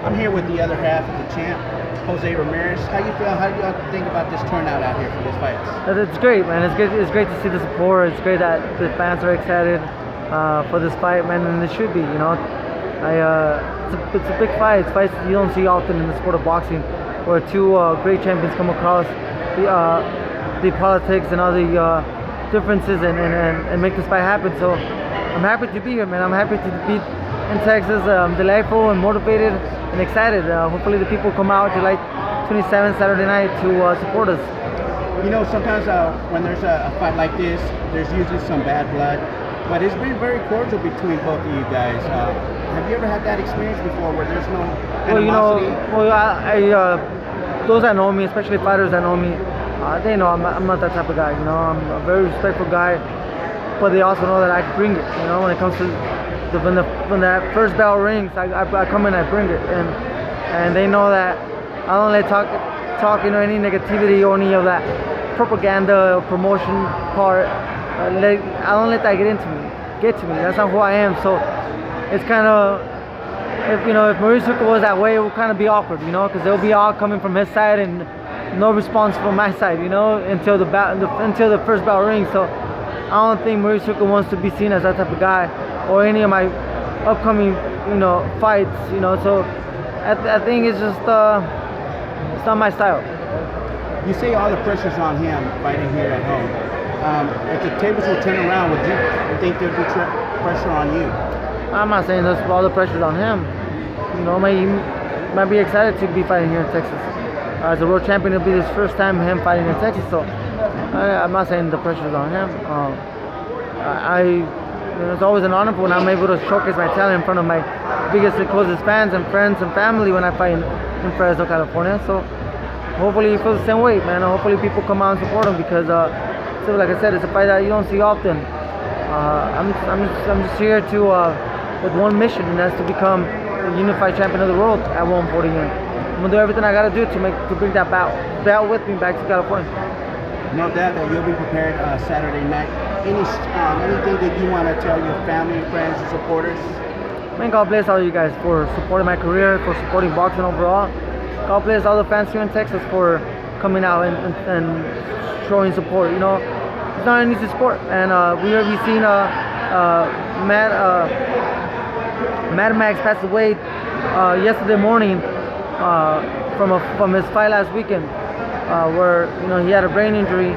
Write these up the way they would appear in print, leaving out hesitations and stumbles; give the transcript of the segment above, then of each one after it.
I'm here with the other half of the champ, Jose Ramirez. How you feel? How do you think about this turnout out here for this fight? It's great, man. It's good. It's great to see the support. It's great that the fans are excited for this fight, man, and it should be. You know, it's a big fight. It's fights you don't see often in the sport of boxing, where two great champions come across the politics and all the differences and make this fight happen. So I'm happy to be here, man. I'm happy to be in Texas. I'm delightful and motivated and excited. Hopefully the people come out July 27th, Saturday night, to support us. You know, sometimes when there's a fight like this, there's usually some bad blood, but it's been very cordial between both of you guys. Have you ever had that experience before where there's no animosity? Those that know me, especially fighters that know me, they know I'm not that type of guy. You know, I'm a very respectful guy, but they also know that I can bring it. You know, when it comes to when that first bell rings, I come in, I bring it, and they know that I don't let talk, any negativity or any of that propaganda or promotion part. I don't let that get to me. That's not who I am. So it's kind of, if Maurice was that way, it would kind of be awkward, because they'll be all coming from his side and no response from my side, until the first bell rings. So I don't think Maurice wants to be seen as that type of guy or any of my upcoming, fights, So I think it's just it's not my style. You say all the pressure's on him fighting here at home. If the tables will turn around, would you think there'd be pressure on you? I'm not saying that's all the pressure's on him. He might be excited to be fighting here in Texas. As a world champion, it'll be his first time him fighting in Texas. So I'm not saying the pressure's on him. It's always an honor when I'm able to showcase my talent in front of my biggest and closest fans and friends and family when I fight in Fresno, California. So hopefully he feels the same way, man. Hopefully people come out and support him because, like I said, it's a fight that you don't see often. I'm just here to with one mission, and that's to become the unified champion of the world at 140. I'm gonna do everything I gotta do to bring that bout with me back to California. No doubt that you'll be prepared Saturday night. Anything that you want to tell your family, friends, and supporters? Man, God bless all you guys for supporting my career, for supporting boxing overall. God bless all the fans here in Texas for coming out and showing support. It's not an easy sport, and we've seen Mad Max passed away yesterday morning from his fight last weekend, where he had a brain injury.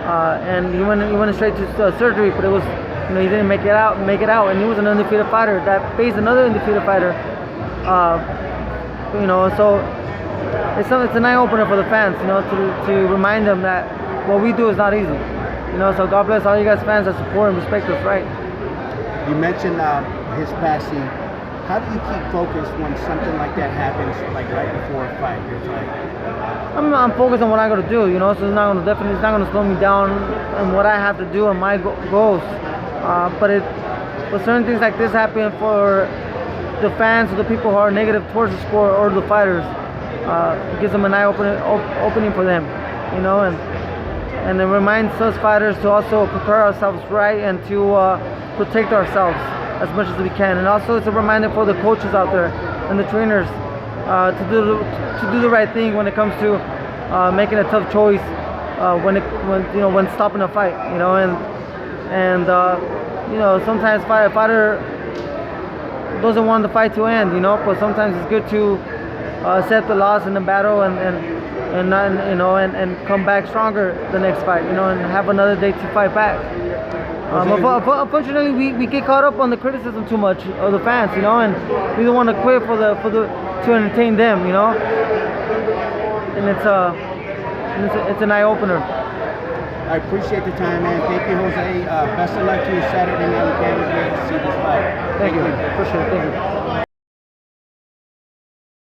And he went straight to surgery, but it was, he didn't make it out, and he was an undefeated fighter that faced another undefeated fighter. So it's an eye opener for the fans, to remind them that what we do is not easy. So God bless all you guys fans that support and respect us, right? You mentioned his passing. How do you keep focused when something like that happens, like right before a fight? I'm focused on what I got to do, so it's not going to slow me down and what I have to do and my goals. But certain things like this happen for the fans or the people who are negative towards the sport or the fighters. It gives them an eye opening for them, and it reminds us fighters to also prepare ourselves right and to protect ourselves as much as we can. And also it's a reminder for the coaches out there and the trainers to do the right thing when it comes to making a tough choice when stopping a fight. Sometimes a fighter doesn't want the fight to end. But sometimes it's good to accept the loss in the battle and come back stronger the next fight. And have another day to fight back. Unfortunately, we get caught up on the criticism too much of the fans, and we don't want to quit to entertain them, and it's an eye opener. I appreciate the time, man. Thank you, Jose. Best of luck to you Saturday night. We can't wait to see this fight. Thank you. Appreciate it. Thank you.